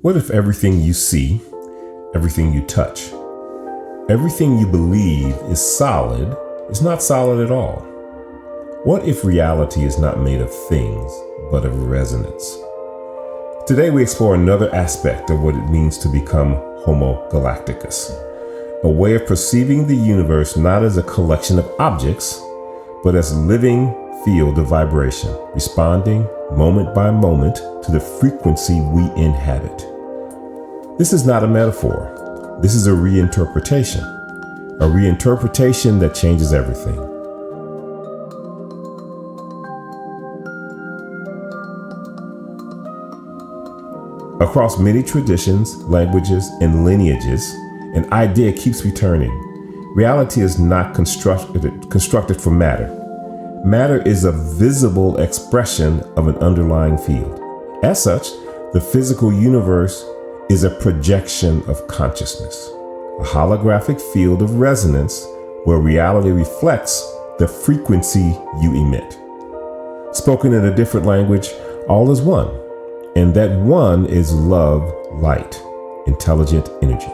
What if everything you see, everything you touch, everything you believe is solid is not solid at all? What if reality is not made of things, but of resonance? Today we explore another aspect of what it means to become Homo Galacticus, a way of perceiving the universe not as a collection of objects, but as a living field of vibration, responding moment by moment to the frequency we inhabit. This is not a metaphor. This is a reinterpretation that changes everything. Across many traditions, languages, and lineages, an idea keeps returning. Reality is not constructed from matter. Matter is a visible expression of an underlying field. As such, the physical universe is a projection of consciousness, a holographic field of resonance where reality reflects the frequency you emit. Spoken in a different language, all is one, and that one is love, light, intelligent energy.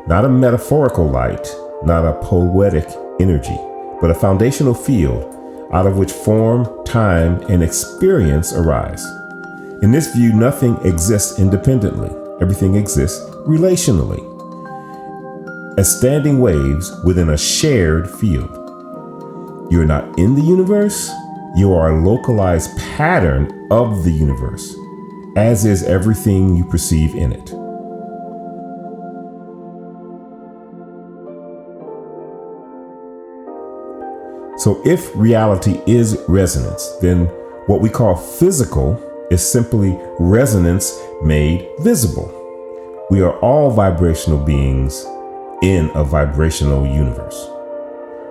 Not a metaphorical light, not a poetic energy, but a foundational field out of which form, time, and experience arise. In this view, nothing exists independently. Everything exists relationally, as standing waves within a shared field. You're not in the universe. You are a localized pattern of the universe, as is everything you perceive in it. So if reality is resonance, then what we call physical is simply resonance made visible. We are all vibrational beings in a vibrational universe.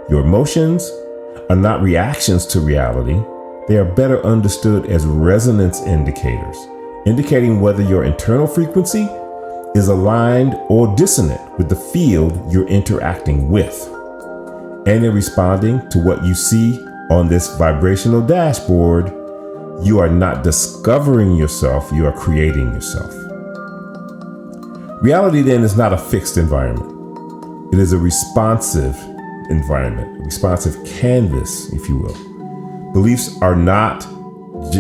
Your emotions are not reactions to reality. They are better understood as resonance indicators, indicating whether your internal frequency is aligned or dissonant with the field you're interacting with. And in responding to what you see on this vibrational dashboard, you are not discovering yourself, you are creating yourself. Reality then is not a fixed environment. It is a responsive environment, a responsive canvas, if you will. Beliefs are not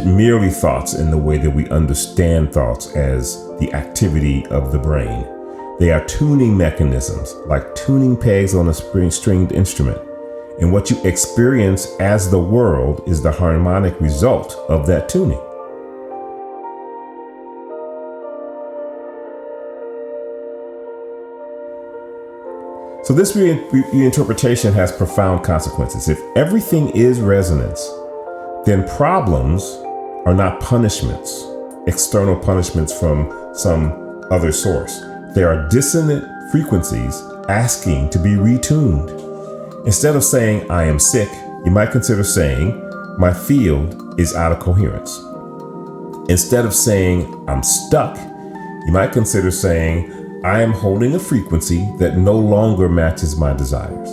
merely thoughts in the way that we understand thoughts as the activity of the brain. They are tuning mechanisms, like tuning pegs on a stringed instrument. And what you experience as the world is the harmonic result of that tuning. So this reinterpretation has profound consequences. If everything is resonance, then problems are not punishments, external punishments from some other source. They are dissonant frequencies asking to be retuned. Instead of saying, I am sick, you might consider saying, my field is out of coherence. Instead of saying, I'm stuck, you might consider saying, I am holding a frequency that no longer matches my desires.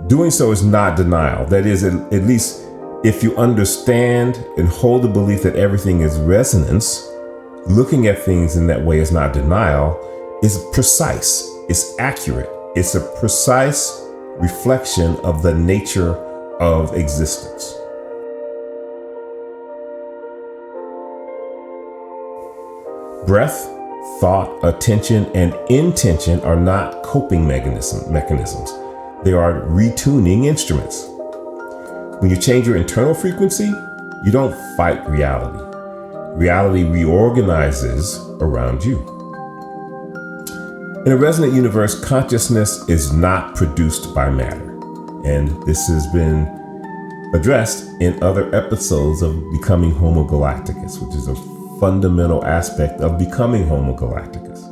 Doing so is not denial. That is, at least if you understand and hold the belief that everything is resonance, looking at things in that way is not denial, is precise, it's accurate. It's a precise reflection of the nature of existence. Breath, thought, attention, and intention are not coping mechanisms. They are retuning instruments. When you change your internal frequency, you don't fight reality. Reality reorganizes around you. In a resonant universe, consciousness is not produced by matter. And this has been addressed in other episodes of Becoming Homo Galacticus, which is a fundamental aspect of becoming Homo Galacticus.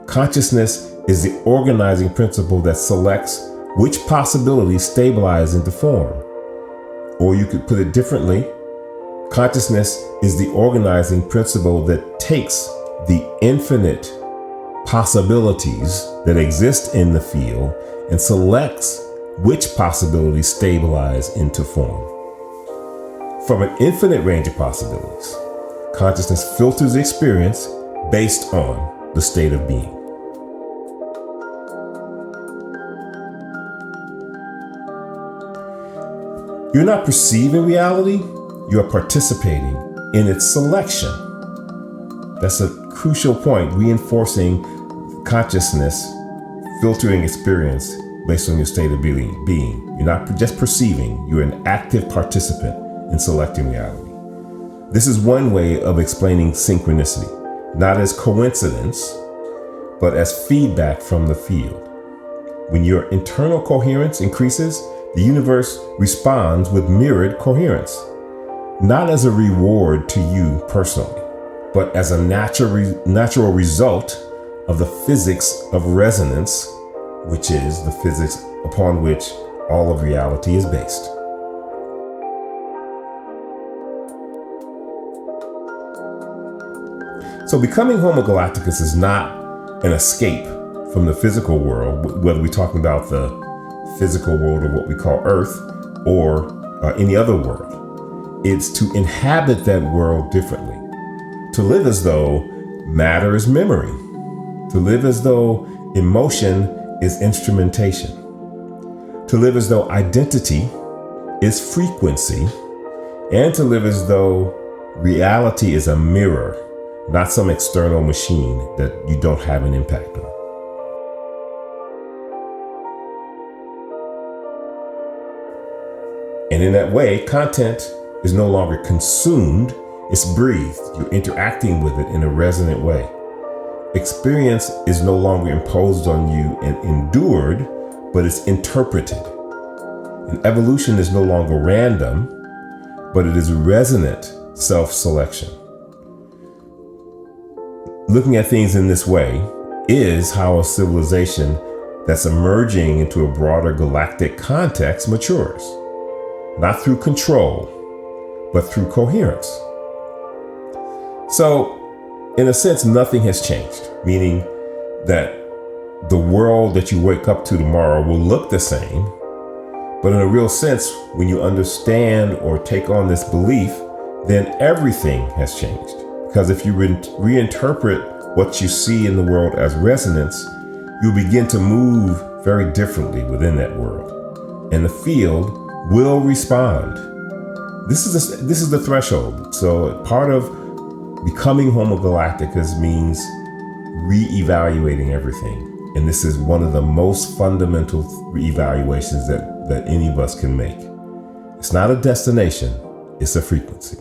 Consciousness is the organizing principle that selects which possibilities stabilize into form. Or you could put it differently, consciousness is the organizing principle that takes the infinite possibilities that exist in the field and selects which possibilities stabilize into form. From an infinite range of possibilities, Consciousness filters experience based on the state of being. You're not perceiving reality, you are participating in its selection. That's a crucial point, reinforcing consciousness filtering experience based on your state of being. You're not just perceiving, you're an active participant in selecting reality. This is one way of explaining synchronicity, not as coincidence, but as feedback from the field. When your internal coherence increases, the universe responds with mirrored coherence, not as a reward to you personally, but as a natural result of the physics of resonance, which is the physics upon which all of reality is based. So becoming Homo Galacticus is not an escape from the physical world, whether we're talking about the physical world of what we call Earth or any other world. It's to inhabit that world differently, to live as though matter is memory, to live as though emotion is instrumentation, to live as though identity is frequency, and to live as though reality is a mirror, not some external machine that you don't have an impact on. And in that way, content is no longer consumed, it's breathed. You're interacting with it in a resonant way. Experience is no longer imposed on you and endured, but it's interpreted. And evolution is no longer random, but it is resonant self-selection. Looking at things in this way is how a civilization that's emerging into a broader galactic context matures. Not through control, but through coherence. So, in a sense, nothing has changed, meaning that the world that you wake up to tomorrow will look the same. But in a real sense, when you understand or take on this belief, then everything has changed. Because if you reinterpret what you see in the world as resonance, you'll begin to move very differently within that world. And the field will respond. This is the threshold. So part of becoming Homo Galacticus means re-evaluating everything. And this is one of the most fundamental re-evaluations that any of us can make. It's not a destination, it's a frequency.